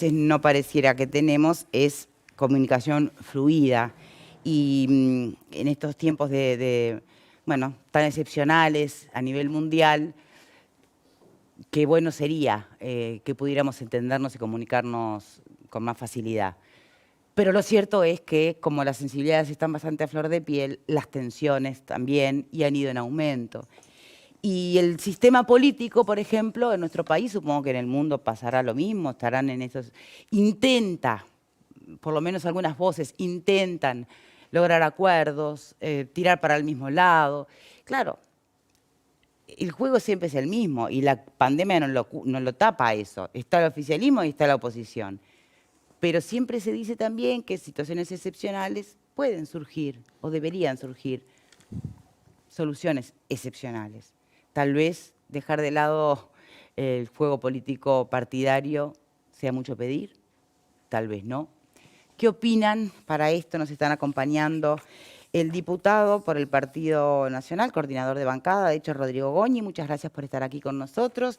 veces no pareciera que tenemos es comunicación fluida. Y en estos tiempos bueno, tan excepcionales a nivel mundial, qué bueno sería que pudiéramos entendernos y comunicarnos con más facilidad. Pero lo cierto es que, como las sensibilidades están bastante a flor de piel, las tensiones también, y han ido en aumento. Y el sistema político, por ejemplo, en nuestro país, supongo que en el mundo pasará lo mismo, estarán en esos... Intenta, por lo menos algunas voces, intentan lograr acuerdos, tirar para el mismo lado. Claro, el juego siempre es el mismo y la pandemia no lo tapa eso. Está el oficialismo y está la oposición. Pero siempre se dice también que situaciones excepcionales pueden surgir o deberían surgir soluciones excepcionales. Tal vez dejar de lado el juego político partidario sea mucho pedir, tal vez no. ¿Qué opinan? Para esto nos están acompañando el diputado por el Partido Nacional, coordinador de bancada, de hecho, Rodrigo Goñi, muchas gracias por estar aquí con nosotros,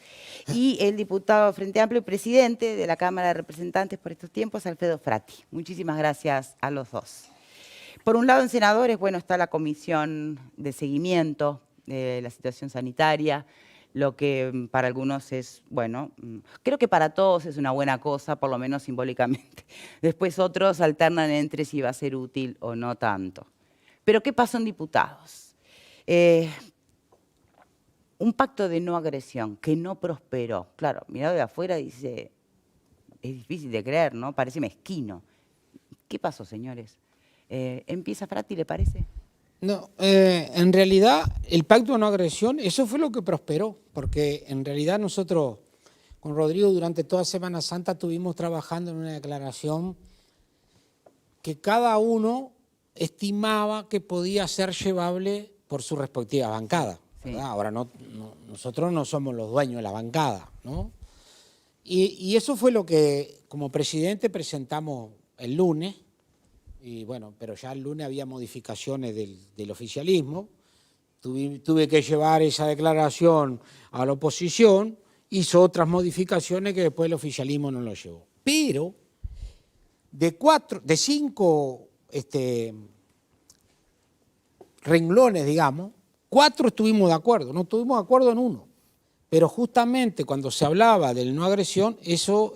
y el diputado Frente Amplio y presidente de la Cámara de Representantes por estos tiempos, Alfredo Frati. Muchísimas gracias a los dos. Por un lado, en senadores, bueno, está la comisión de seguimiento de la situación sanitaria, lo que para algunos es, bueno, creo que para todos es una buena cosa, por lo menos simbólicamente. Después otros alternan entre si va a ser útil o no tanto. Pero ¿qué pasó en diputados? Un pacto de no agresión que no prosperó. Claro, mirado de afuera dice, es difícil de creer, ¿no? Parece mezquino. ¿Qué pasó, señores? ¿Empieza Frati, le parece? No, en realidad el pacto de no agresión, eso fue lo que prosperó, porque en realidad nosotros con Rodrigo durante toda Semana Santa estuvimos trabajando en una declaración que cada uno estimaba que podía ser llevable por su respectiva bancada. Sí. Ahora nosotros no somos los dueños de la bancada, ¿no? Y eso fue lo que como presidente presentamos el lunes. Y bueno, pero ya el lunes había modificaciones del oficialismo, tuve que llevar esa declaración a la oposición, hizo otras modificaciones que después el oficialismo no lo llevó. Pero de 5 renglones, digamos, 4 estuvimos de acuerdo, no estuvimos de acuerdo en 1. Pero justamente cuando se hablaba del no agresión, eso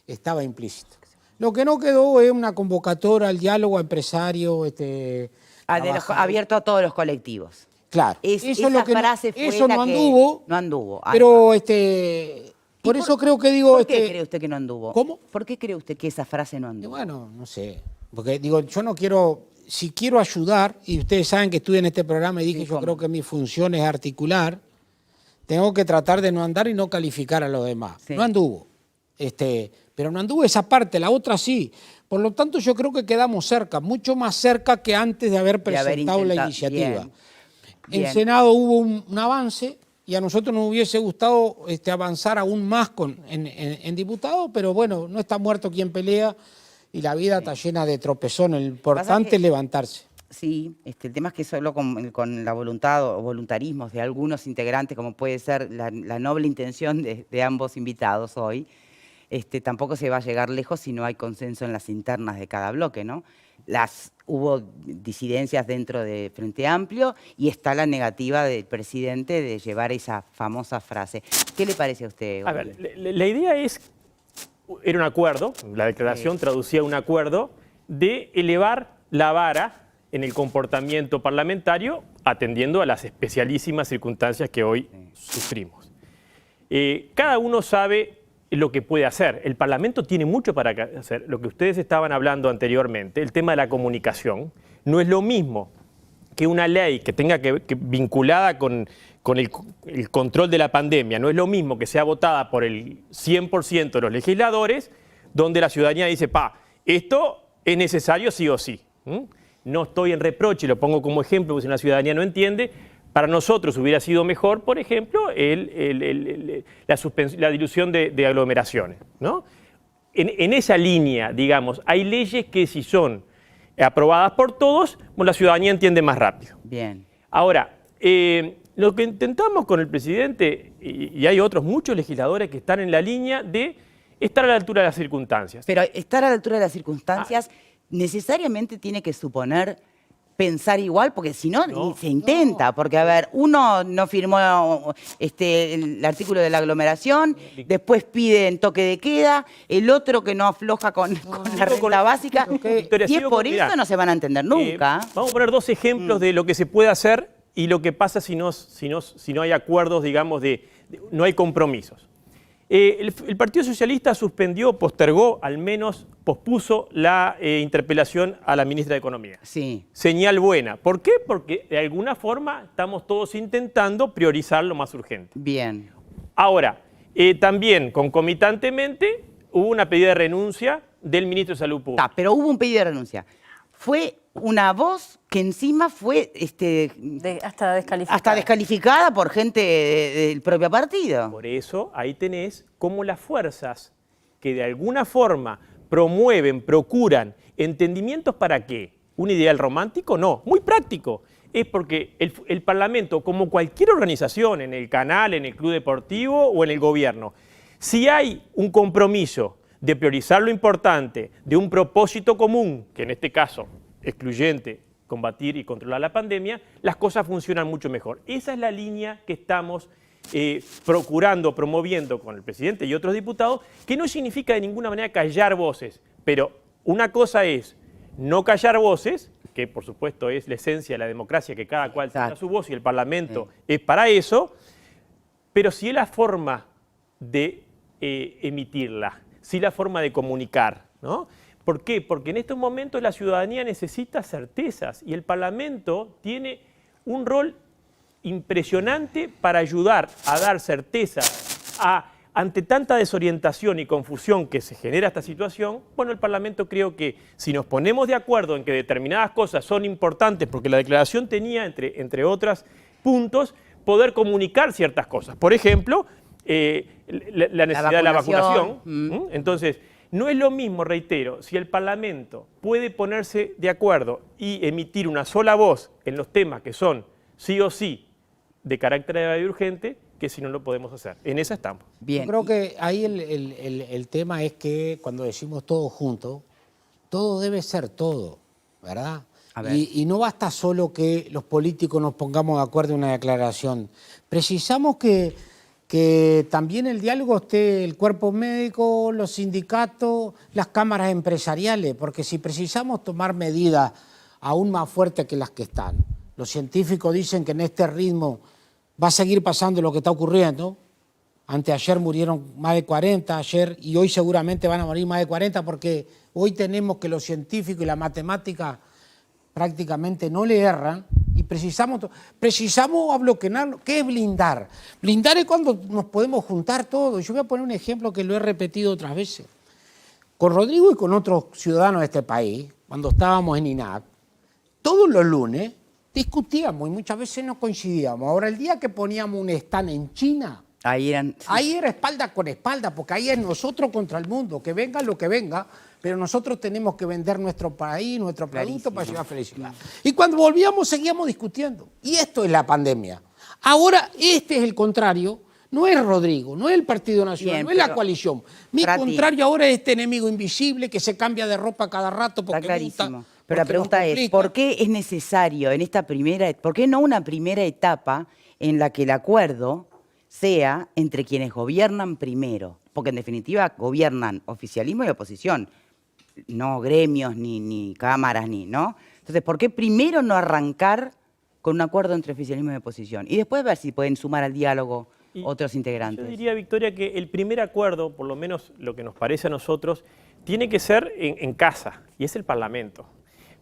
estaba implícito. Lo que no quedó es una convocatoria al diálogo empresario. Abierto a todos los colectivos. Claro. Esa frase fue eso la no anduvo. No anduvo. Pero por eso creo que digo... ¿Por qué cree usted que no anduvo? ¿Cómo? ¿Por qué cree usted que esa frase no anduvo? Bueno, no sé. Porque digo, yo no quiero... Si quiero ayudar, y ustedes saben que estuve en este programa y dije, sí, yo creo que mi función es articular, tengo que tratar de no andar y no calificar a los demás. Sí. No anduvo. Pero no anduvo esa parte, la otra sí. Por lo tanto, yo creo que quedamos cerca, mucho más cerca que antes de haber presentado la iniciativa. Bien. En Senado hubo un avance y a nosotros nos hubiese gustado avanzar aún más en diputados, pero bueno, no está muerto quien pelea y la vida está llena de tropezones. Lo importante es levantarse. Sí, el tema es que solo con la voluntad o voluntarismos de algunos integrantes, como puede ser la noble intención de ambos invitados hoy, tampoco se va a llegar lejos si no hay consenso en las internas de cada bloque, ¿no? Hubo disidencias dentro de Frente Amplio y está la negativa del presidente de llevar esa famosa frase. ¿Qué le parece a usted? A ver, la idea era un acuerdo, la declaración traducía un acuerdo de elevar la vara en el comportamiento parlamentario atendiendo a las especialísimas circunstancias que hoy sufrimos. Cada uno sabe lo que puede hacer. El Parlamento tiene mucho para hacer. Lo que ustedes estaban hablando anteriormente, el tema de la comunicación, no es lo mismo que una ley que tenga que vinculada con el control de la pandemia, no es lo mismo que sea votada por el 100% de los legisladores, donde la ciudadanía dice, esto es necesario sí o sí. No estoy en reproche, lo pongo como ejemplo, porque si una ciudadanía no entiende, para nosotros hubiera sido mejor, por ejemplo, la dilución de aglomeraciones, ¿no? En esa línea, digamos, hay leyes que si son aprobadas por todos, la ciudadanía entiende más rápido. Bien. Ahora, lo que intentamos con el presidente, y hay otros muchos legisladores que están en la línea de estar a la altura de las circunstancias. Pero estar a la altura de las circunstancias necesariamente tiene que suponer pensar igual, porque si no, ni se intenta. Porque, a ver, uno no firmó el artículo de la aglomeración, después piden toque de queda, el otro que no afloja con la renta básica. Victoria, Y es sigo por mirá, eso no se van a entender nunca. Vamos a poner dos ejemplos de lo que se puede hacer y lo que pasa si no hay acuerdos, digamos, no hay compromisos. El Partido Socialista suspendió, postergó, al menos pospuso la interpelación a la ministra de Economía. Sí. Señal buena. ¿Por qué? Porque de alguna forma estamos todos intentando priorizar lo más urgente. Bien. Ahora, también concomitantemente hubo una pedida de renuncia del ministro de Salud Pública. Pero hubo un pedido de renuncia. Fue una voz que encima fue hasta descalificada por gente del propio partido. Por eso ahí tenés cómo las fuerzas que de alguna forma promueven, procuran entendimientos para qué. ¿Un ideal romántico? No, muy práctico. Es porque el Parlamento, como cualquier organización, en el canal, en el club deportivo o en el gobierno, si hay un compromiso de priorizar lo importante, de un propósito común, que en este caso excluyente, combatir y controlar la pandemia, las cosas funcionan mucho mejor. Esa es la línea que estamos procurando, promoviendo con el presidente y otros diputados, que no significa de ninguna manera callar voces, pero una cosa es no callar voces, que por supuesto es la esencia de la democracia, que cada cual tenga su voz y el Parlamento es para eso, pero sí es la forma de emitirla, sí la forma de comunicar, ¿no? ¿Por qué? Porque en estos momentos la ciudadanía necesita certezas y el Parlamento tiene un rol impresionante para ayudar a dar certezas ante tanta desorientación y confusión que se genera esta situación. Bueno, el Parlamento creo que si nos ponemos de acuerdo en que determinadas cosas son importantes, porque la declaración tenía, entre otros puntos, poder comunicar ciertas cosas. Por ejemplo, la necesidad de la vacunación. Entonces, no es lo mismo, reitero, si el Parlamento puede ponerse de acuerdo y emitir una sola voz en los temas que son sí o sí de carácter de urgente, que si no lo podemos hacer. En esa estamos. Bien. Yo creo que ahí el tema es que cuando decimos todos juntos, todo debe ser todo, ¿verdad? Y no basta solo que los políticos nos pongamos de acuerdo en una declaración. Precisamos que también el diálogo esté el cuerpo médico, los sindicatos, las cámaras empresariales, porque si precisamos tomar medidas aún más fuertes que las que están, los científicos dicen que en este ritmo va a seguir pasando lo que está ocurriendo. Anteayer murieron más de 40, ayer y hoy seguramente van a morir más de 40, porque hoy tenemos que los científicos y la matemática prácticamente no le erran. Y precisamos abloquenar. ¿Qué es blindar? Blindar es cuando nos podemos juntar todos. Yo voy a poner un ejemplo que lo he repetido otras veces. Con Rodrigo y con otros ciudadanos de este país, cuando estábamos en INAC, todos los lunes discutíamos y muchas veces no coincidíamos. Ahora, el día que poníamos un stand en China, ahí era espalda con espalda, porque ahí es nosotros contra el mundo, que venga lo que venga, pero nosotros tenemos que vender nuestro país, nuestro producto para llevar felicidad. Y cuando volvíamos seguíamos discutiendo. Y esto es la pandemia. Ahora este es el contrario, no es Rodrigo, no es el Partido Nacional, no es la coalición. Mi contrario ahora es este enemigo invisible que se cambia de ropa cada rato porque clarísimo. Pero la pregunta es, ¿por qué es necesario en esta por qué no una primera etapa en la que el acuerdo sea entre quienes gobiernan primero? Porque en definitiva gobiernan oficialismo y oposición, no gremios, ni cámaras, ¿no? Entonces, ¿por qué primero no arrancar con un acuerdo entre oficialismo y oposición? Y después ver si pueden sumar al diálogo otros integrantes. Yo diría, Victoria, que el primer acuerdo, por lo menos lo que nos parece a nosotros, tiene que ser en casa, y es el Parlamento.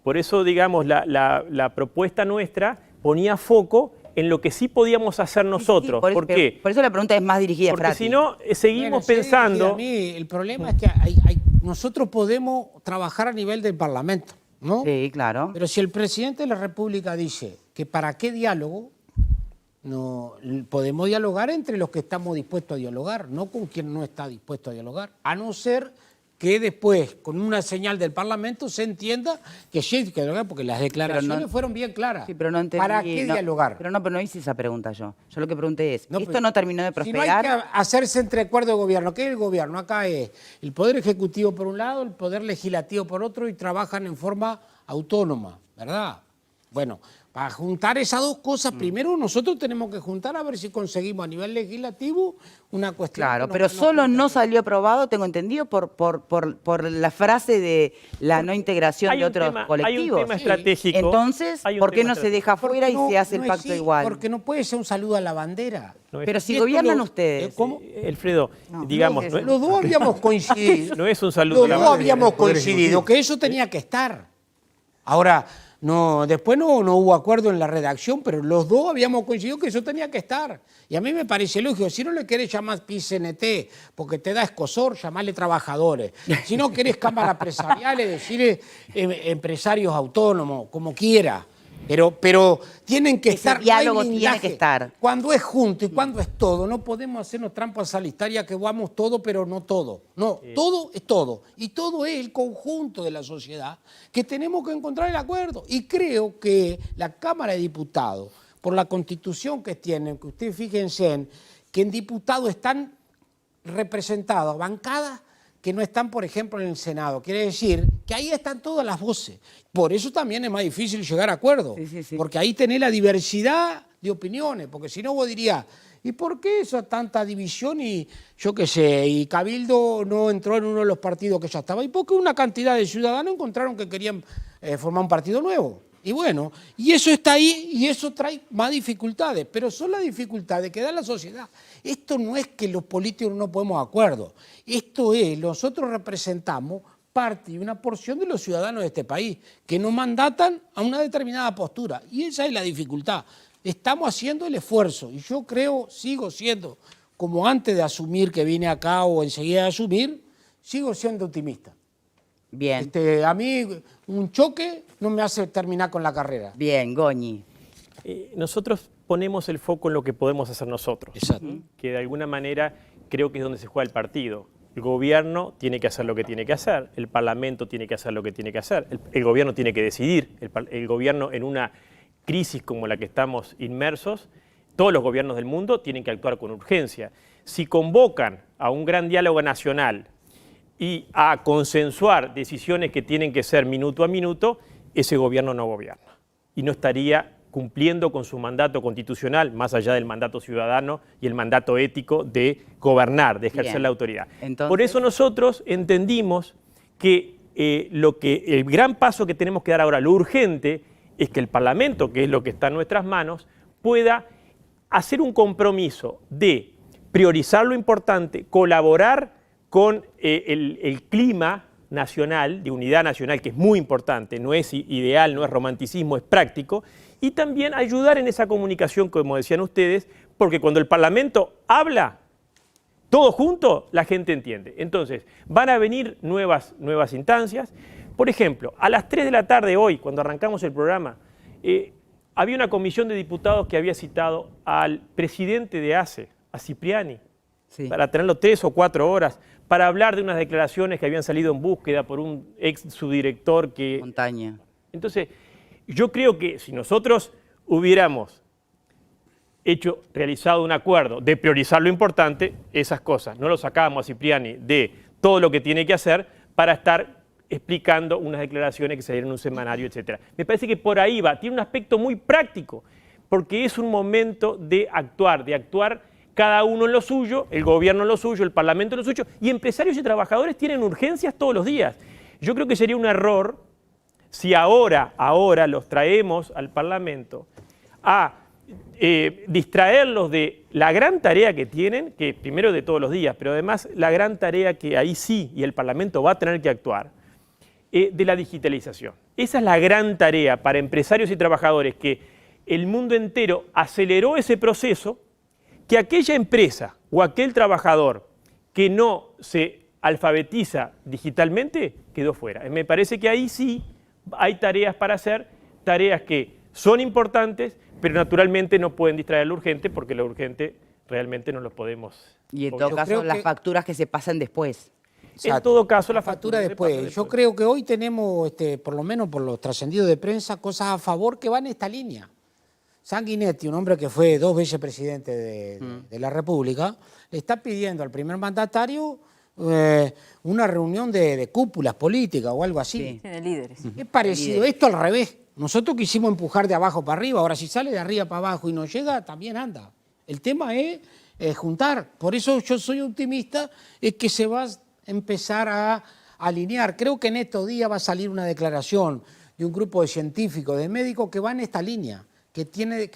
Por eso, digamos, la propuesta nuestra ponía foco en lo que sí podíamos hacer nosotros. ¿Por qué? Por eso la pregunta es más dirigida a Frati. Porque si no, seguimos pensando... A mí, el problema es que nosotros podemos trabajar a nivel del Parlamento, ¿no? Sí, claro. Pero si el presidente de la República dice que para qué diálogo, no podemos dialogar entre los que estamos dispuestos a dialogar, no con quien no está dispuesto a dialogar, a no ser que después, con una señal del Parlamento, se entienda que sí hay que dialogar, porque las declaraciones fueron bien claras. Sí, pero no entendí. ¿Para qué dialogar? Pero no hice esa pregunta yo. Yo lo que pregunté es, No, ¿esto pues, no terminó de Si no hay prosperar? que hacerse entre acuerdo de gobierno. ¿Qué es el gobierno? Acá es el Poder Ejecutivo por un lado, el Poder Legislativo por otro, y trabajan en forma autónoma, ¿verdad? Bueno, para juntar esas dos cosas, primero nosotros tenemos que juntar a ver si conseguimos a nivel legislativo una cuestión. Claro, que pero nos solo junte. no salió aprobado, tengo entendido, por la frase de la no integración de otros colectivos. Hay un tema estratégico. Entonces, hay un ¿por qué tema no se deja Porque fuera y no- se hace no el pacto existe, igual? Porque no puede ser un saludo a la bandera. No es- Pero si Y esto gobiernan lo- ustedes. ¿Cómo? Alfredo, digamos, no es- Los dos habíamos coincidido. no es un saludo. Los dos habíamos coincidido que eso tenía que estar. Ahora, no, después no hubo acuerdo en la redacción, pero los dos habíamos coincidido que eso tenía que estar. Y a mí me parece lógico, si no le querés llamar PICNT porque te da escosor, llamarle trabajadores. Si no querés cámara empresariales, decirle empresarios autónomos, como quiera. Pero tienen que Ese estar. no hay diálogo tiene blindaje. que estar. Cuando es junto y cuando es todo, no podemos hacernos trampas solitarias que vamos todo, pero no todo. No, todo es todo. Y todo es el conjunto de la sociedad que tenemos que encontrar el acuerdo. Y creo que la Cámara de Diputados, por la constitución que tienen, que ustedes fíjense en que en diputados están representadas bancadas que no están, por ejemplo, en el Senado. Quiere decir que ahí están todas las voces. Por eso también es más difícil llegar a acuerdos. Sí. Porque ahí tenés la diversidad de opiniones. Porque si no vos dirías, ¿y por qué esa tanta división? Y yo qué sé, y Cabildo no entró en uno de los partidos que ya estaba. ¿Y por qué una cantidad de ciudadanos encontraron que querían formar un partido nuevo? Y bueno, y eso está ahí y eso trae más dificultades, pero son las dificultades que da la sociedad. Esto no es que los políticos no podemos de acuerdo, esto es, nosotros representamos parte y una porción de los ciudadanos de este país que nos mandatan a una determinada postura y esa es la dificultad. Estamos haciendo el esfuerzo y yo creo, sigo siendo, como antes de asumir que vine acá o enseguida de asumir, sigo siendo optimista. Bien, A mí un choque no me hace terminar con la carrera. bien, Goñi. Nosotros ponemos el foco en lo que podemos hacer nosotros. Exacto. Que de alguna manera creo que es donde se juega el partido. El gobierno tiene que hacer lo que tiene que hacer, el Parlamento tiene que hacer lo que tiene que hacer, el gobierno tiene que decidir, el gobierno en una crisis como la que estamos inmersos, todos los gobiernos del mundo tienen que actuar con urgencia. Si convocan a un gran diálogo nacional y a consensuar decisiones que tienen que ser minuto a minuto, ese gobierno no gobierna y no estaría cumpliendo con su mandato constitucional, más allá del mandato ciudadano y el mandato ético de gobernar, de ejercer Bien. la autoridad. Entonces, por eso nosotros entendimos que el gran paso que tenemos que dar ahora, lo urgente, es que el Parlamento, que es lo que está en nuestras manos, pueda hacer un compromiso de priorizar lo importante, colaborar con el clima nacional, de unidad nacional, que es muy importante, no es ideal, no es romanticismo, es práctico, y también ayudar en esa comunicación, como decían ustedes, porque cuando el Parlamento habla, todo junto, la gente entiende. Entonces, van a venir nuevas instancias. Por ejemplo, a las 3 de la tarde hoy, cuando arrancamos el programa, había una comisión de diputados que había citado al presidente de ACE, a Cipriani, sí. para tenerlo 3 o 4 horas, para hablar de unas declaraciones que habían salido en búsqueda por un ex subdirector que... Montaña. Entonces, yo creo que si nosotros hubiéramos realizado un acuerdo de priorizar lo importante, esas cosas, no lo sacábamos a Cipriani de todo lo que tiene que hacer para estar explicando unas declaraciones que salieron en un semanario, etc. Me parece que por ahí va, tiene un aspecto muy práctico, porque es un momento de actuar cada uno en lo suyo, el gobierno en lo suyo, el Parlamento en lo suyo, y empresarios y trabajadores tienen urgencias todos los días. Yo creo que sería un error si ahora los traemos al Parlamento a distraerlos de la gran tarea que tienen, que primero de todos los días, pero además la gran tarea que ahí sí, y el Parlamento va a tener que actuar, de la digitalización. Esa es la gran tarea para empresarios y trabajadores, que el mundo entero aceleró ese proceso, que aquella empresa o aquel trabajador que no se alfabetiza digitalmente quedó fuera. Me parece que ahí sí hay tareas para hacer, tareas que son importantes, pero naturalmente no pueden distraer lo urgente, porque lo urgente realmente no lo podemos... Y en todo Yo caso, creo las que- facturas que se pasan después. En Exacto. todo caso, la factura factura después. Yo creo que hoy tenemos, por lo menos por los trascendidos de prensa, cosas a favor que van en esta línea. Sanguinetti, un hombre que fue 2 veces presidente de la República, le está pidiendo al primer mandatario una reunión de cúpulas políticas o algo así. Sí. Sí, de líderes. Es parecido, esto al revés. Nosotros quisimos empujar de abajo para arriba, ahora si sale de arriba para abajo y no llega, también anda. El tema es juntar. Por eso yo soy optimista, es que se va a empezar a alinear. Creo que en estos días va a salir una declaración de un grupo de científicos, de médicos que van en esta línea, que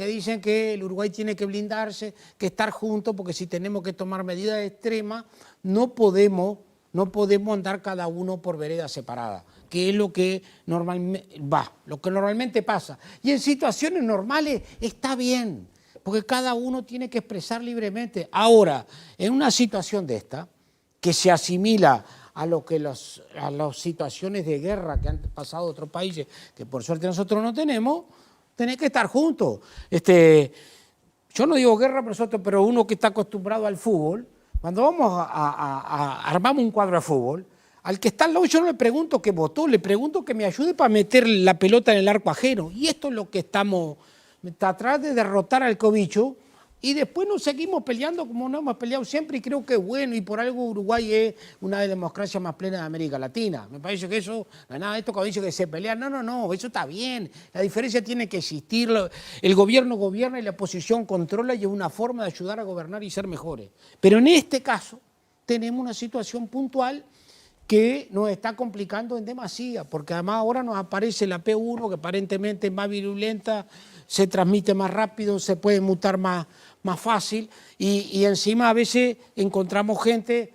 dicen que el Uruguay tiene que blindarse, que estar juntos, porque si tenemos que tomar medidas extremas, no podemos andar cada uno por veredas separadas, que es lo que normalmente pasa. Y en situaciones normales está bien, porque cada uno tiene que expresar libremente. Ahora, en una situación de esta, que se asimila a las situaciones de guerra que han pasado otros países, que por suerte nosotros no tenemos, tenés que estar juntos. Yo no digo guerra, pero uno que está acostumbrado al fútbol, cuando vamos armamos un cuadro de fútbol, al que está al lado yo no le pregunto qué votó, le pregunto que me ayude para meter la pelota en el arco ajeno. Y esto es lo que estamos, tratar de derrotar al cobicho, y después nos seguimos peleando como nos hemos peleado siempre, y creo que es bueno, y por algo Uruguay es una de las democracias más plenas de América Latina. Me parece que eso, no es nada de esto cuando dice que se pelean, no, eso está bien. La diferencia tiene que existir, el gobierno gobierna y la oposición controla, y es una forma de ayudar a gobernar y ser mejores. Pero en este caso tenemos una situación puntual que nos está complicando en demasía, porque además ahora nos aparece la P1, que aparentemente es más virulenta, se transmite más rápido, se puede mutar más fácil, y encima a veces encontramos gente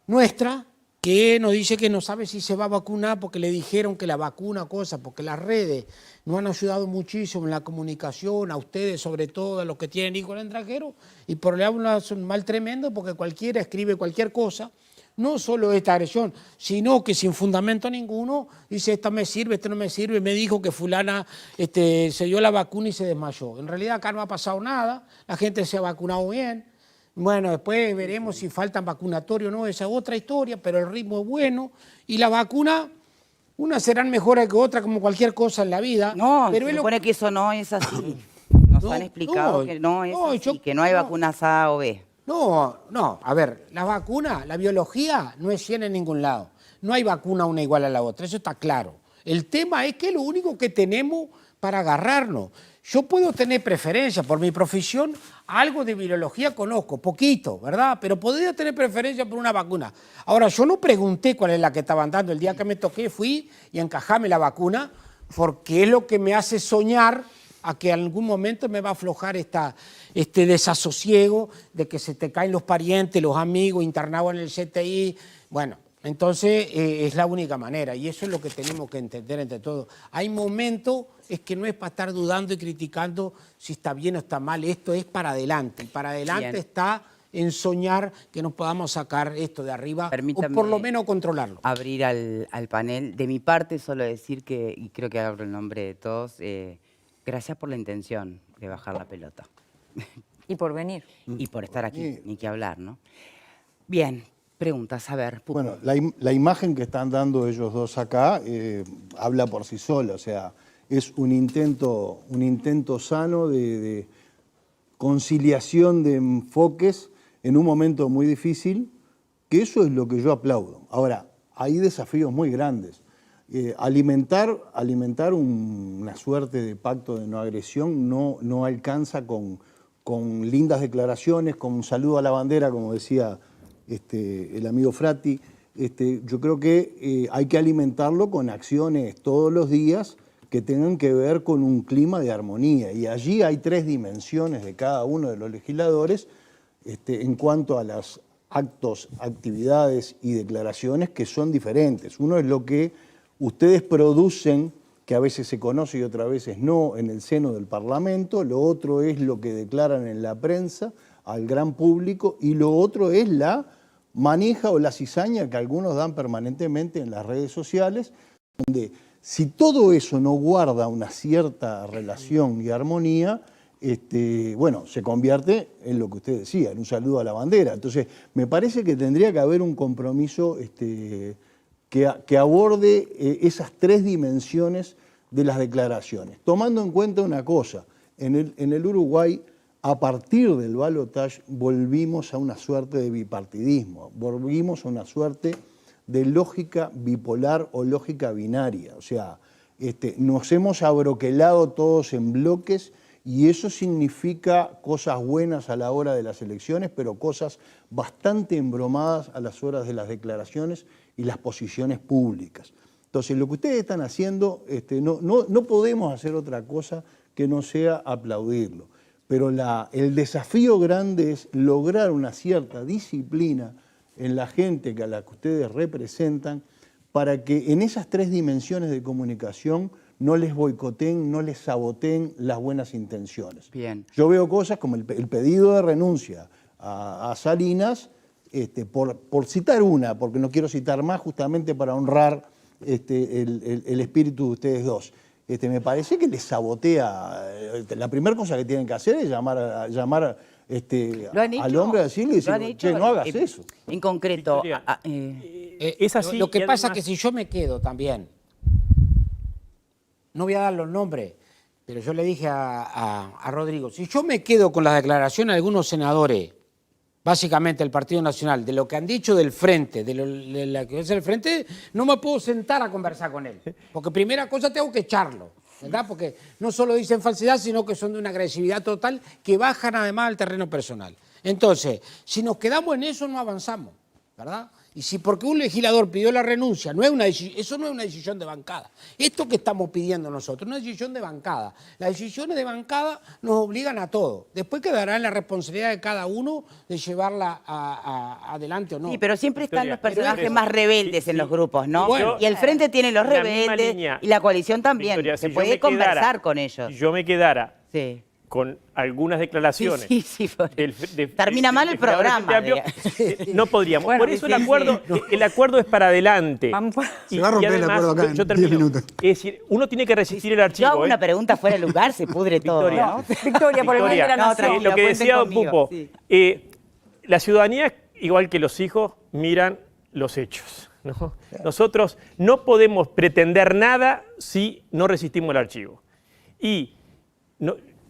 nuestra que nos dice que no sabe si se va a vacunar porque le dijeron que la vacuna, porque las redes nos han ayudado muchísimo en la comunicación, a ustedes sobre todo, a los que tienen hijos en extranjero, y por le hablan un mal tremendo porque cualquiera escribe cualquier cosa. No solo esta agresión, sino que sin fundamento ninguno dice esta me sirve, este no me sirve, me dijo que fulana se dio la vacuna y se desmayó. En realidad acá no ha pasado nada, la gente se ha vacunado bien. Bueno, después veremos si faltan vacunatorios o no, esa es otra historia, pero el ritmo es bueno. Y la vacuna, unas serán mejores que otras como cualquier cosa en la vida. No, pero se supone que eso no es así. Nos han explicado que no es así, que no hay vacunas A o B. No, a ver, la vacuna, la biología no es 100 en ningún lado. No hay vacuna una igual a la otra, eso está claro. El tema es que es lo único que tenemos para agarrarnos. Yo puedo tener preferencia por mi profesión, algo de virología conozco, poquito, ¿verdad? Pero podría tener preferencia por una vacuna. Ahora, yo no pregunté cuál es la que estaban dando. El día que me toqué fui y encajame la vacuna, porque es lo que me hace soñar a que en algún momento me va a aflojar este desasosiego de que se te caen los parientes, los amigos internados en el CTI. Bueno, entonces es la única manera, y eso es lo que tenemos que entender entre todos. Hay momentos es que no es para estar dudando y criticando si está bien o está mal, esto es para adelante, y para adelante bien está en soñar que nos podamos sacar esto de arriba. Permítame, o por lo menos controlarlo. Abrir al panel. De mi parte, solo decir que, y creo que hablo en nombre de todos, gracias por la intención de bajar la pelota. Y por venir. Y por estar aquí, ni que hablar, ¿no? Bien, preguntas, a ver. Pupo. Bueno, la imagen que están dando ellos dos acá habla por sí sola, o sea, es un intento sano de conciliación de enfoques en un momento muy difícil, que eso es lo que yo aplaudo. Ahora, hay desafíos muy grandes. Alimentar una suerte de pacto de no agresión no alcanza con lindas declaraciones, con un saludo a la bandera, como decía el amigo Frati. Yo creo que hay que alimentarlo con acciones todos los días que tengan que ver con un clima de armonía. Y allí hay 3 dimensiones de cada uno de los legisladores en cuanto a los actos, actividades y declaraciones que son diferentes. Uno es lo que ustedes producen, que a veces se conoce y otras veces no, en el seno del Parlamento. Lo otro es lo que declaran en la prensa al gran público, y lo otro es la maneja o la cizaña que algunos dan permanentemente en las redes sociales, donde si todo eso no guarda una cierta relación y armonía, bueno, se convierte en lo que usted decía, en un saludo a la bandera. Entonces, me parece que tendría que haber un compromiso que aborde esas tres dimensiones de las declaraciones, tomando en cuenta una cosa, en el Uruguay, a partir del balotaje, volvimos a una suerte de bipartidismo, volvimos a una suerte de lógica bipolar o lógica binaria, o sea, nos hemos abroquelado todos en bloques y eso significa cosas buenas a la hora de las elecciones, pero cosas bastante embromadas a las horas de las declaraciones y las posiciones públicas. Entonces, lo que ustedes están haciendo, no podemos hacer otra cosa que no sea aplaudirlo. Pero el desafío grande es lograr una cierta disciplina en la gente a la que ustedes representan para que en esas tres dimensiones de comunicación no les boicoteen, no les saboteen las buenas intenciones. Bien. Yo veo cosas como el pedido de renuncia a Salinas, por citar una, porque no quiero citar más, justamente para honrar el espíritu de ustedes dos. Me parece que les sabotea. La primera cosa que tienen que hacer es llamar al hombre a decirle, che, no hagas eso. En concreto, Victoria, es así. Lo que y pasa además- es que si yo me quedo también, no voy a dar los nombres, pero yo le dije a Rodrigo, si yo me quedo con las declaraciones de algunos senadores, básicamente el Partido Nacional, de lo que han dicho del Frente, de la que es el Frente, no me puedo sentar a conversar con él. Porque primera cosa tengo que echarlo, ¿verdad? Porque no solo dicen falsedad, sino que son de una agresividad total que bajan además al terreno personal. Entonces, si nos quedamos en eso, no avanzamos, ¿verdad? Y si porque un legislador pidió la renuncia, eso no es una decisión de bancada. Esto que estamos pidiendo nosotros, una decisión de bancada. Las decisiones de bancada nos obligan a todo. Después quedará en la responsabilidad de cada uno de llevarla adelante o no. sí, pero siempre están Victoria, los personajes pero más rebeldes sí, en sí. los grupos, ¿no? Bueno. Y el Frente tiene los En la misma rebeldes línea, y la coalición también. Victoria, Se si yo puede me quedara- conversar con ellos. Si yo me quedara Sí. con algunas declaraciones. Sí, sí, sí, termina mal el del Frente programa, Amplio, no podríamos. Bueno, Por eso sí, el acuerdo es para adelante. Vamos. Y- Se va a romper y el además, acuerdo acá en yo 10 termino. minutos. Es decir, uno tiene que resistir el Yo archivo. hago una pregunta fuera de lugar, se pudre todo, Victoria, ¿no? Victoria, por el bien de la Victoria, nación. tranquila, lo que cuenten decía Don conmigo, Pupo, sí. la ciudadanía, igual que los hijos, miran los hechos, ¿no? Nosotros no podemos pretender nada si no resistimos el archivo. Y,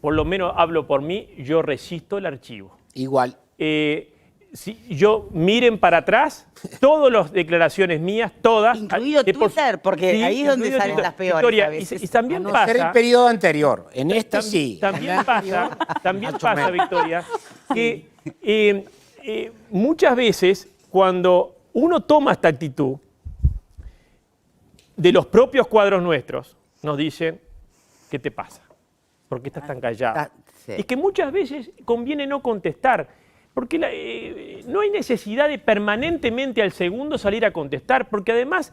por lo menos hablo por mí, yo resisto el archivo. Igual. Si yo miren para atrás, todas las declaraciones mías, todas. Incluido Twitter, porque ahí es donde incluido salen las peores Victoria, a veces. y también A no ser el pasa. periodo anterior. En este sí. También también Macho pasa, menos. Victoria, que muchas veces cuando uno toma esta actitud, de los propios cuadros nuestros, nos dicen, ¿qué te pasa? ¿Por qué estás tan callado? Sí. Y que muchas veces conviene no contestar, porque no hay necesidad de permanentemente al segundo salir a contestar, porque además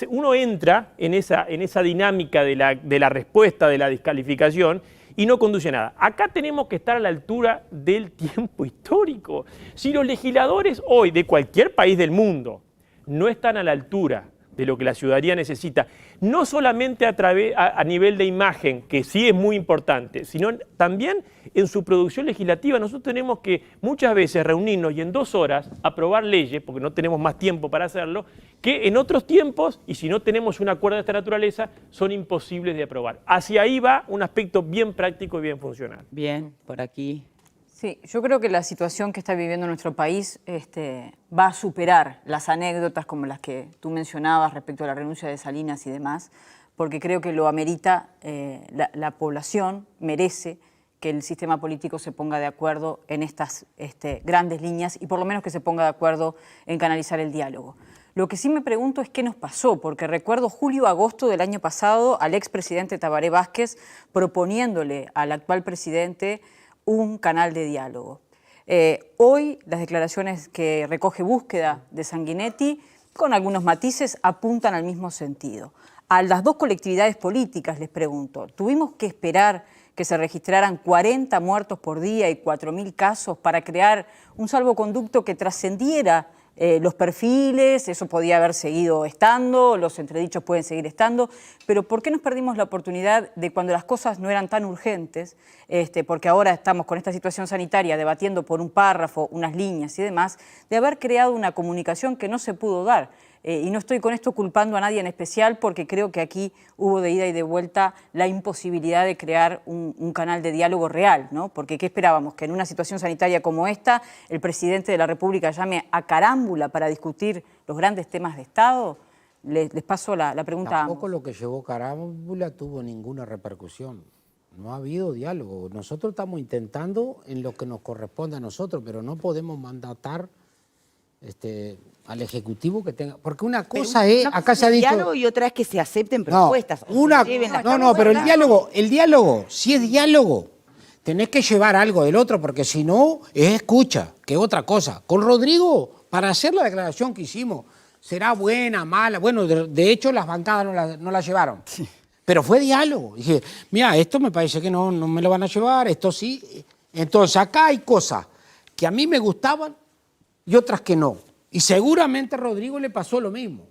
uno entra en esa dinámica de la respuesta, de la descalificación, y no conduce a nada. Acá tenemos que estar a la altura del tiempo histórico. Si los legisladores hoy de cualquier país del mundo no están a la altura de lo que la ciudadanía necesita, no solamente a nivel de imagen, que sí es muy importante, sino también en su producción legislativa. Nosotros tenemos que muchas veces reunirnos y en 2 horas aprobar leyes, porque no tenemos más tiempo para hacerlo, que en otros tiempos, y si no tenemos un acuerdo de esta naturaleza, son imposibles de aprobar. Hacia ahí va un aspecto bien práctico y bien funcional. Bien, por aquí. Sí, yo creo que la situación que está viviendo nuestro país va a superar las anécdotas como las que tú mencionabas respecto a la renuncia de Salinas y demás, porque creo que lo amerita, la población merece que el sistema político se ponga de acuerdo en estas grandes líneas y por lo menos que se ponga de acuerdo en canalizar el diálogo. Lo que sí me pregunto es qué nos pasó, porque recuerdo julio-agosto del año pasado al expresidente Tabaré Vázquez proponiéndole al actual presidente un canal de diálogo. Hoy las declaraciones que recoge Búsqueda de Sanguinetti, con algunos matices, apuntan al mismo sentido. A las dos colectividades políticas les pregunto, ¿tuvimos que esperar que se registraran 40 muertos por día y 4.000 casos para crear un salvoconducto que trascendiera los perfiles, eso podía haber seguido estando, los entredichos pueden seguir estando, pero ¿por qué nos perdimos la oportunidad de cuando las cosas no eran tan urgentes? Porque ahora estamos con esta situación sanitaria debatiendo por un párrafo, unas líneas y demás, de haber creado una comunicación que no se pudo dar. Y no estoy con esto culpando a nadie en especial porque creo que aquí hubo de ida y de vuelta la imposibilidad de crear un canal de diálogo real, ¿no? Porque ¿qué esperábamos? Que en una situación sanitaria como esta el presidente de la República llame a carámbula para discutir los grandes temas de Estado. Les paso la pregunta a ambos. Tampoco lo que llevó carámbula tuvo ninguna repercusión. No ha habido diálogo. Nosotros estamos intentando en lo que nos corresponde a nosotros, pero no podemos mandatar al Ejecutivo que tenga... Porque una cosa es... Acá se ha dicho... diálogo y otra es que se acepten propuestas. Pero el diálogo, si es diálogo, tenés que llevar algo del otro, porque si no, es escucha, que es otra cosa. Con Rodrigo, para hacer la declaración que hicimos, será buena, mala... Bueno, de hecho, las bancadas no la llevaron. Sí. Pero fue diálogo. Dije, mira, esto me parece que no me lo van a llevar, esto sí. Entonces, acá hay cosas que a mí me gustaban y otras que no. Y seguramente a Rodrigo le pasó lo mismo.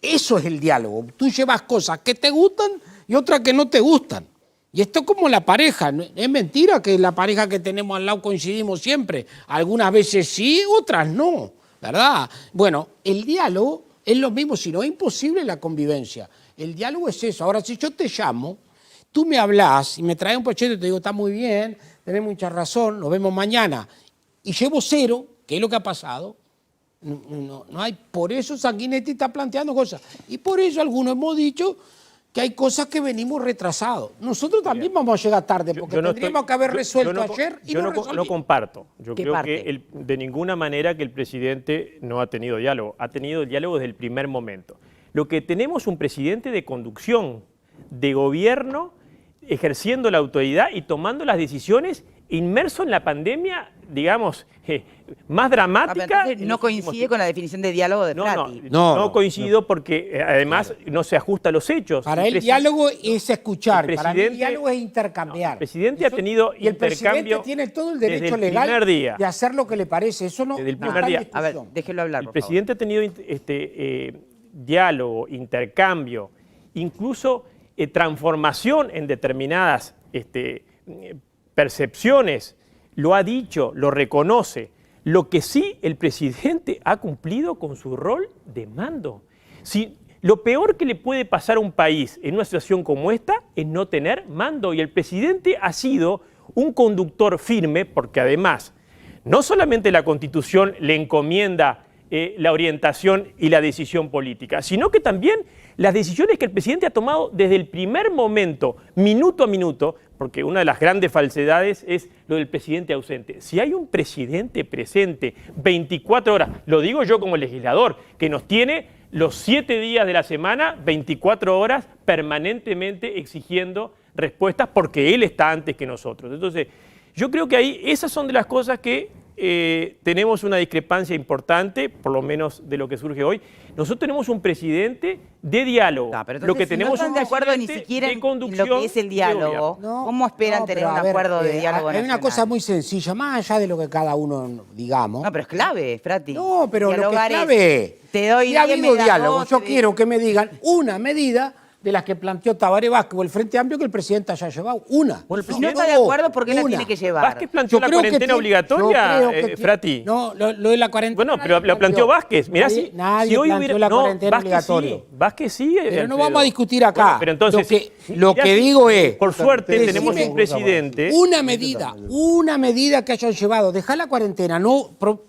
Eso es el diálogo. Tú llevas cosas que te gustan y otras que no te gustan. Y esto es como la pareja. Es mentira que la pareja que tenemos al lado coincidimos siempre. Algunas veces sí, otras no, ¿verdad? Bueno, el diálogo es lo mismo, si no es imposible la convivencia. El diálogo es eso. Ahora, si yo te llamo, tú me hablas y me traes un proyecto y te digo, está muy bien, tenés mucha razón, nos vemos mañana, y llevo 0, que es lo que ha pasado, no hay. Por eso Sanguinetti está planteando cosas. Y por eso algunos hemos dicho que hay cosas que venimos retrasados. Nosotros también vamos a llegar tarde, porque tendríamos que haber resuelto ayer y no resolvimos. No comparto. Yo creo que de ninguna manera que el presidente no ha tenido diálogo. Ha tenido diálogo desde el primer momento. Lo que tenemos es un presidente de conducción, de gobierno, ejerciendo la autoridad y tomando las decisiones, inmerso en la pandemia, digamos, más dramática. No coincide con la definición de diálogo de Prati. No coincido porque además no se ajusta a los hechos. Para él diálogo es escuchar, para mí diálogo es intercambiar. El presidente ha tenido y el presidente tiene todo el derecho legal de hacer lo que le parece. Eso no desde el primer día. A ver, déjelo hablar, por favor. El presidente ha tenido diálogo, intercambio, incluso transformación en determinadas percepciones, lo ha dicho, lo reconoce. Lo que sí, el presidente ha cumplido con su rol de mando. Lo peor que le puede pasar a un país en una situación como esta es no tener mando, y el presidente ha sido un conductor firme, porque además, no solamente la Constitución le encomienda la orientación y la decisión política, sino que también las decisiones que el presidente ha tomado desde el primer momento, minuto a minuto, porque una de las grandes falsedades es lo del presidente ausente. Si hay un presidente presente 24 horas, lo digo yo como legislador, que nos tiene los 7 días de la semana, 24 horas, permanentemente exigiendo respuestas porque él está antes que nosotros. Entonces, yo creo que ahí esas son de las cosas que tenemos una discrepancia importante, por lo menos de lo que surge hoy. Nosotros tenemos un presidente de diálogo. Pero lo que tenemos no están de acuerdo ni siquiera en lo que es el diálogo. ¿Cómo esperan tener un acuerdo de diálogo nacional? Hay una cosa muy sencilla, más allá de lo que cada uno digamos. No, pero es clave, Prati. No, pero lo que es clave. Te doy si ha habido diálogo, yo quiero que me digan una medida de las que planteó Tabaré Vázquez o el Frente Amplio que el presidente haya llevado. Una. Bueno, el presidente no está de acuerdo, ¿por qué la tiene que llevar? ¿Vázquez planteó la cuarentena obligatoria, Frati? No, lo de la cuarentena... Bueno, pero lo planteó Vázquez. Mirá, nadie hoy planteó la cuarentena obligatoria. Vázquez sí. Pero no vamos a discutir acá. Bueno, pero entonces, lo que digo es... Por suerte tenemos un presidente... Una medida que hayan llevado. Dejá la cuarentena.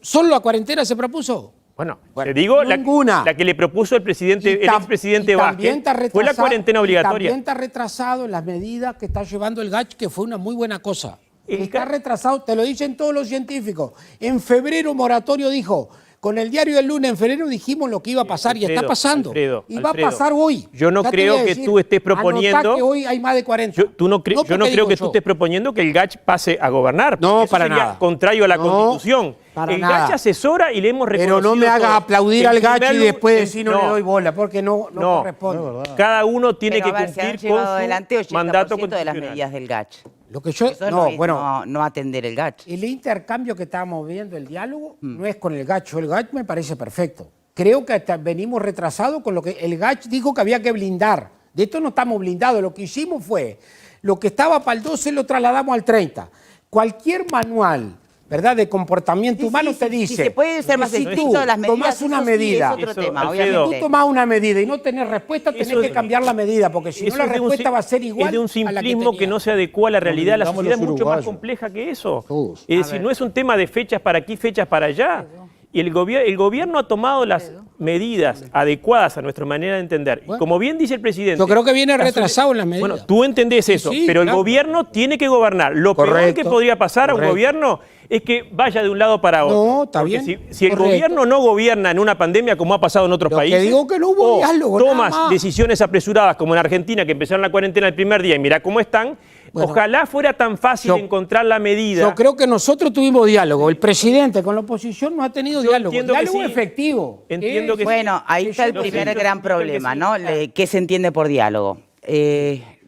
¿Solo la cuarentena se propuso? Bueno, te digo, la que le propuso el expresidente Vázquez fue la cuarentena obligatoria. También está retrasado en las medidas que está llevando el GACH, que fue una muy buena cosa. Está retrasado, te lo dicen todos los científicos. En febrero Moratorio dijo, con el diario del lunes en febrero dijimos lo que iba a pasar y está pasando. Y va a pasar hoy. Yo no creo que tú estés proponiendo... que hoy hay más de 40. Yo no creo que tú estés proponiendo que el GACH pase a gobernar. No, para nada. Contrario a la Constitución. El GACH asesora y le hemos reconocido. Pero no me hagas aplaudir al GACH y después decir no le doy bola, porque no corresponde. Cada uno tiene que cumplir con su adelante 80% mandato de las constitucional. medidas del GACH. lo que yo... Eso No, es bueno, no atender el GACH. el intercambio que estábamos viendo, el diálogo, no es con el GACH. El GACH me parece perfecto. Creo que hasta venimos retrasados con lo que el GACH dijo que había que blindar. De esto no estamos blindados. Lo que hicimos fue, lo que estaba para el 12 lo trasladamos al 30. Cualquier manual, ¿verdad?, de comportamiento humano te dice... Si se puede ser que más si explícito tú de las medidas, tomás una eso sí medida, es otro Eso, tema, Alfredo, obviamente. tú tomás una medida y no tenés respuesta, tenés Eso que es- cambiar la medida, porque si no Eso la es de un respuesta si- va a ser igual es de un a la que simplismo que tenía. no se adecua a la realidad. La Como sociedad es los mucho más uruguayos. compleja que eso. Todos. Es decir, no es un tema de fechas para aquí, fechas para allá. Y el gobierno ha tomado las medidas adecuadas a nuestra manera de entender. Y Bueno. como bien dice el presidente... Yo creo que viene la retrasado en las medidas. Bueno, tú entendés eso, Sí, pero claro. el gobierno tiene que gobernar. Lo peor Correcto, que podría pasar a un correcto. gobierno es que vaya de un lado para otro. No, está Porque bien, si el correcto. gobierno no gobierna en una pandemia como ha pasado en otros Lo que países, digo que no hubo o diálogo, nada tomas más. decisiones apresuradas como en Argentina, que empezaron la cuarentena el primer día y mirá cómo están, Bueno, ojalá fuera tan fácil yo- encontrar la medida. Yo creo que nosotros tuvimos diálogo. El presidente con la oposición no ha tenido diálogo. entiendo que Diálogo sí. efectivo. Entiendo que sí. Bueno, ahí está el Lo primer siento, gran yo creo que problema, sí. ¿no? ¿Qué se entiende por diálogo?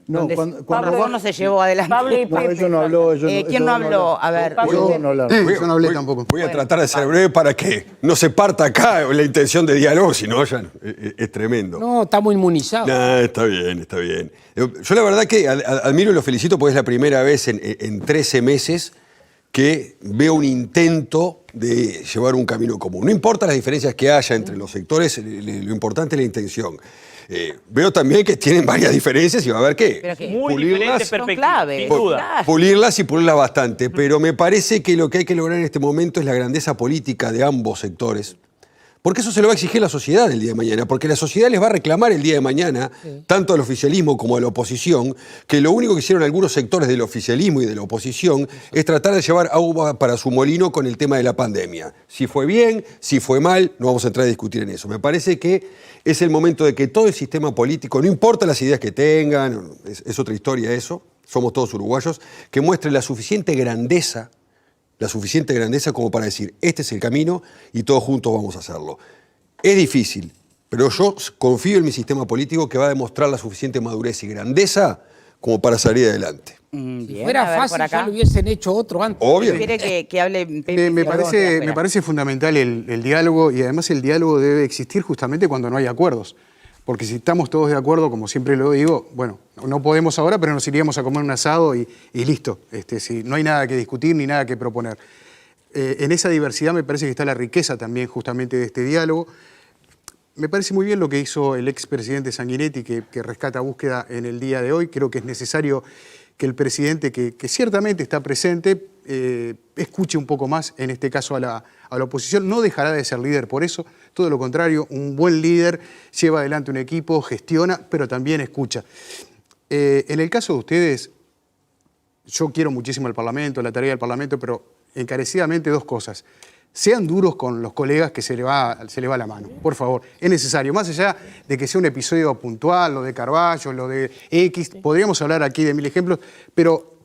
No, Donde cuando- cuando Pablo- vos no se llevó adelante. Pablo y No, Pepe, ella no habló. ¿Quién no habló? A ver, Yo no hablé. Yo no hablé tampoco. Voy a tratar de ser breve para que no se parta acá la intención de diálogo, si no, ya es tremendo. No, estamos inmunizados. Nah, está bien, está bien. Yo la verdad que admiro y lo felicito porque es la primera vez en 13 meses que veo un intento de llevar un camino común. No importa las diferencias que haya entre los sectores, lo importante es la intención. Veo también que tienen varias diferencias y va a haber que Pero que- Muy pulirlas. diferentes Son perspectivas, claves. sin Pu- duda. Claro. Pulirlas y pulirlas bastante, pero me parece que lo que hay que lograr en este momento es la grandeza política de ambos sectores, porque eso se lo va a exigir la sociedad el día de mañana, porque la sociedad les va a reclamar el día de mañana, tanto al oficialismo como a la oposición, que lo único que hicieron algunos sectores del oficialismo y de la oposición es tratar de llevar agua para su molino con el tema de la pandemia. Si fue bien, si fue mal, no vamos a entrar a discutir en eso. Me parece que es el momento de que todo el sistema político, no importa las ideas que tengan, es otra historia eso, somos todos uruguayos, que muestre la suficiente grandeza como para decir, este es el camino y todos juntos vamos a hacerlo. Es difícil, pero yo confío en mi sistema político que va a demostrar la suficiente madurez y grandeza como para salir adelante. Si bien, fuera a ver, fácil, por acá. ya lo hubiesen hecho otro antes. Obvio. ¿Quiere que hable Pepe? Me Perdón, parece, espera. me parece fundamental el diálogo y además el diálogo debe existir justamente cuando no hay acuerdos. Porque si estamos todos de acuerdo, como siempre lo digo, bueno, no podemos ahora, pero nos iríamos a comer un asado y listo. Si no hay nada que discutir ni nada que proponer. En esa diversidad me parece que está la riqueza también justamente de este diálogo. Me parece muy bien lo que hizo el expresidente Sanguinetti, que rescata búsqueda en el día de hoy. Creo que es necesario que el presidente, que ciertamente está presente, escuche un poco más, en este caso a la oposición. No dejará de ser líder por eso, todo lo contrario, un buen líder lleva adelante un equipo, gestiona, pero también escucha. En el caso de ustedes, yo quiero muchísimo al Parlamento, la tarea del Parlamento, pero encarecidamente dos cosas. Sean duros con los colegas que se le va la mano, por favor. Es necesario, más allá de que sea un episodio puntual, lo de Carballo, lo de X, podríamos hablar aquí de 1000 ejemplos, pero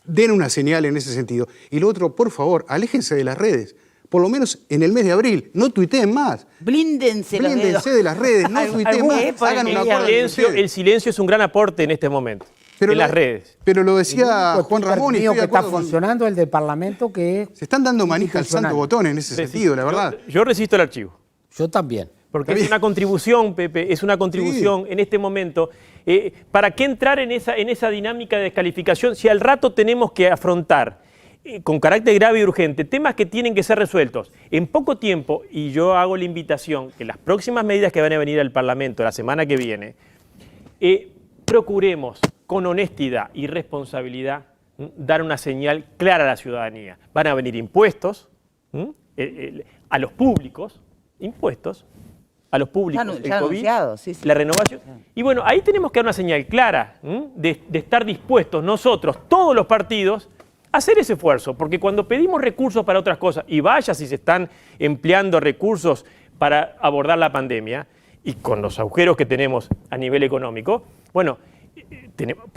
den una señal en ese sentido. Y lo otro, por favor, aléjense de las redes. Por lo menos en el mes de abril, no tuiteen más. Blíndense los dedos. Blíndense de las redes, no tuiteen más. por Hagan el un día. acuerdo entre ustedes. El silencio es un gran aporte en este momento, en las redes. Pero lo decía Juan Ramón y mío estoy de que está acuerdo con... funcionando el del Parlamento, que es... Se están dando manija al institucional. santo botón en ese sentido, la verdad. Yo resisto el archivo. Yo también. Porque es una contribución, Pepe, es una contribución en este momento. ¿Para qué entrar en esa dinámica de descalificación si al rato tenemos que afrontar con carácter grave y urgente temas que tienen que ser resueltos en poco tiempo? Y yo hago la invitación que las próximas medidas que van a venir al Parlamento la semana que viene, procuremos con honestidad y responsabilidad dar una señal clara a la ciudadanía. Van a venir impuestos a los públicos, impuestos a los públicos, el Ya COVID, anunciado, sí, sí. la renovación. Y bueno, ahí tenemos que dar una señal clara de estar dispuestos nosotros, todos los partidos, a hacer ese esfuerzo, porque cuando pedimos recursos para otras cosas, y vaya si se están empleando recursos para abordar la pandemia, y con los agujeros que tenemos a nivel económico, bueno,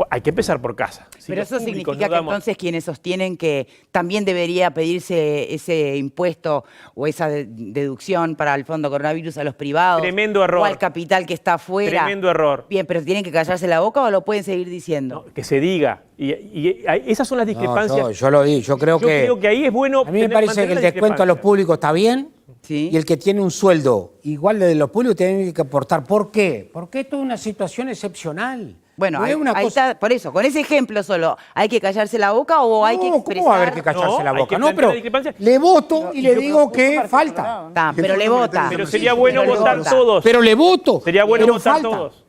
hay que empezar por casa. Si Pero los eso públicos significa no que damos- entonces quienes sostienen que también debería pedirse ese impuesto o esa deducción para el fondo coronavirus a los privados. Tremendo error. O al capital que está afuera. Tremendo error. Bien, pero ¿tienen que callarse la boca o lo pueden seguir diciendo? Que se diga. Y esas son las discrepancias. No, yo lo digo, yo creo que ahí es bueno. a mí me parece que el descuento a los públicos está bien. Sí. Y el que tiene un sueldo igual de los públicos tiene que aportar. ¿Por qué? Porque esto es una situación excepcional. Bueno, No es ahí, una ahí cosa- está, por eso, con ese ejemplo solo, ¿hay que callarse la boca o hay que No, expresar? ¿cómo va a haber que callarse No, la hay boca? que No, plantear pero la discrepancia. le voto y le digo que para falta. otro lado. Está, pero le vota. Pero sería bueno Pero le votar vota. todos. Pero le voto. Sería bueno pero votar falta. todos.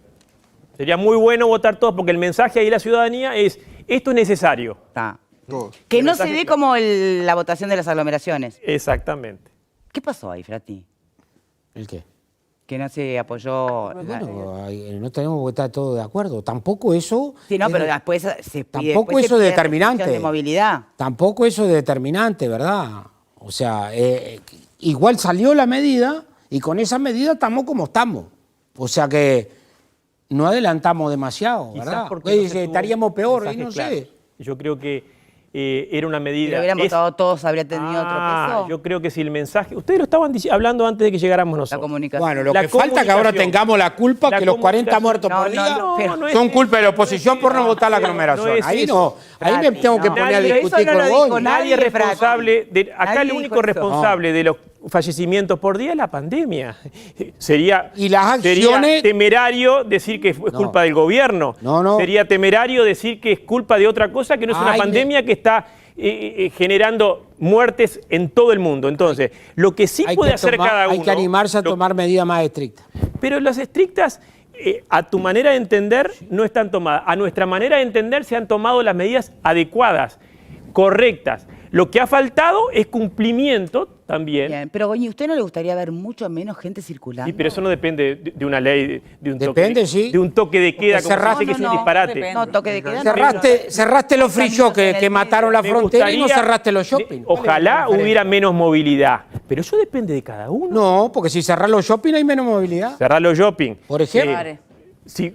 Sería muy bueno votar todos porque el mensaje ahí de la ciudadanía es: esto es necesario. Está. Todos. Que El no se mensaje dé claro. como la votación de las aglomeraciones. Exactamente. ¿Qué pasó ahí, Frati? ¿El qué? Que no se apoyó. Bueno, no tenemos que estar todos de acuerdo. Tampoco eso. Sí, no, es- pero después se pide. Tampoco después se eso es pide determinante. restricción de movilidad. Tampoco eso es determinante, ¿verdad? O sea, igual salió la medida y con esa medida estamos como estamos. O sea que no adelantamos demasiado, Quizás ¿verdad? porque no se tuvo Estaríamos peor, y mensajes no claros. sé. Yo creo que era una Si medida. lo hubieran es- votado todos, habría tenido otro peso. Yo creo que si el mensaje. Ustedes lo estaban hablando antes de que llegáramos La nosotros. comunicación. Bueno, lo La que falta es que ahora comunicación. tengamos la culpa La que los 40 comunicación. muertos por No, día no, pero- no es son eso. culpa de la oposición No por no es votar la eso. aglomeración. No es Ahí eso. no, ahí me Frati, tengo que no. poner a Nadie- discutir eso no con lo vos. dijo Nadie es Frati. responsable. Acá Nadie el dijo único eso. responsable de los fallecimientos por día es la pandemia. Sería, Y las sería acciones- temerario decir que es culpa del gobierno. No. Sería temerario decir que es culpa de otra cosa que no es una Ay, pandemia que está generando muertes en todo el mundo. Entonces, lo que sí puede hacer cada uno. hay que animarse a lo- tomar medidas más estrictas. Pero las estrictas, a tu manera de entender, no están tomadas. A nuestra manera de entender se han tomado las medidas adecuadas, correctas. Lo que ha faltado es cumplimiento también. Bien, pero Goñi, ¿usted no le gustaría ver mucho menos gente circulando? Sí, pero eso no depende de una ley, de un Depende, toque, sí. de un toque de queda, como se cerraste- dice que es un No, disparate. depende. No, toque de queda. no. Cerraste los free shop que mataron la Me frontera y no gustaría- cerraste los shopping. Ojalá hubiera menos movilidad, pero eso depende de cada uno. No, porque si cerrar los shopping hay menos movilidad. Cerrar los shopping. Por ejemplo. Claro. Si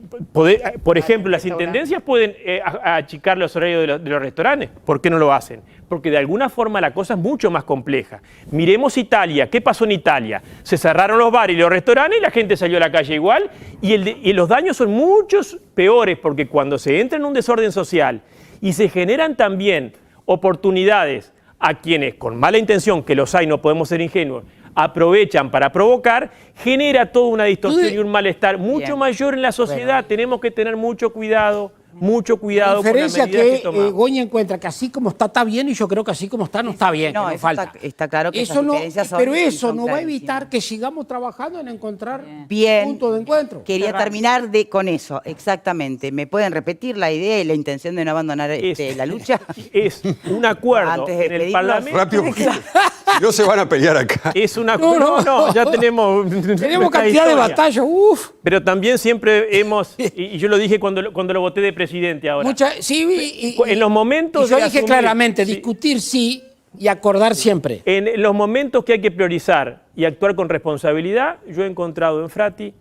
por ejemplo, las intendencias pueden achicar los horarios de los restaurantes. ¿Por qué no lo hacen? Porque de alguna forma la cosa es mucho más compleja. Miremos Italia. ¿Qué pasó en Italia? Se cerraron los bares y los restaurantes y la gente salió a la calle igual. Y los daños son muchos peores porque cuando se entra en un desorden social y se generan también oportunidades a quienes con mala intención, que los hay, no podemos ser ingenuos, aprovechan para provocar, genera toda una distorsión y un malestar mucho Bien. mayor en la sociedad. Tenemos que tener mucho cuidado La con las diferencia medidas que tomamos. Goñi encuentra que así como está bien y yo creo que así como está no está bien, No, que no eso falta. está claro que eso esas no, diferencias son- pero eso son no va a clarísimas. evitar que sigamos trabajando en encontrar Bien. puntos de encuentro. Quería terminar con eso, exactamente. ¿Me pueden repetir la idea y la intención de no abandonar la lucha? Es un acuerdo Antes de en el pedirnos- Parlamento. Rápido, porque si no se van a pelear acá. Es un acuerdo. No, ya tenemos. Tenemos nuestra cantidad de historia. batallas, uff. Pero también siempre hemos, y yo lo dije cuando lo voté de presidente ahora. Sí, En los momentos y yo de dije asumir- claramente, sí. discutir sí y acordar siempre. En los momentos que hay que priorizar y actuar con responsabilidad, yo he encontrado en Frati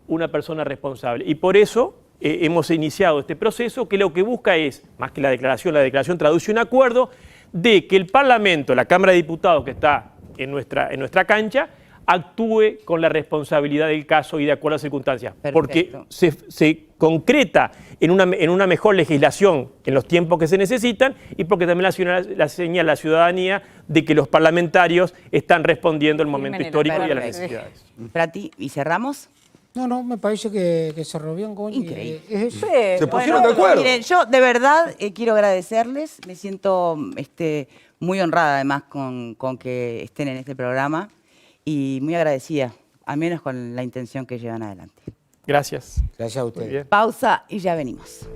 una persona responsable. Y por eso hemos iniciado este proceso que lo que busca es, más que la declaración traduce un acuerdo de que el Parlamento, la Cámara de Diputados que está en nuestra cancha, actúe con la responsabilidad del caso y de acuerdo a las circunstancias. Perfecto. Porque se concreta en una mejor legislación en los tiempos que se necesitan y porque también la señala la ciudadanía de que los parlamentarios están respondiendo al momento Jiménez, histórico y a las perfecto. necesidades. Frati, ¿y cerramos? No, me parece que se bien, Goñi. Increíble. Es eso. Se pusieron de acuerdo. Miren, yo de verdad quiero agradecerles, me siento muy honrada además con que estén en este programa y muy agradecida, al menos con la intención que llevan adelante. Gracias. Gracias a Muy ustedes. bien. Pausa y ya venimos.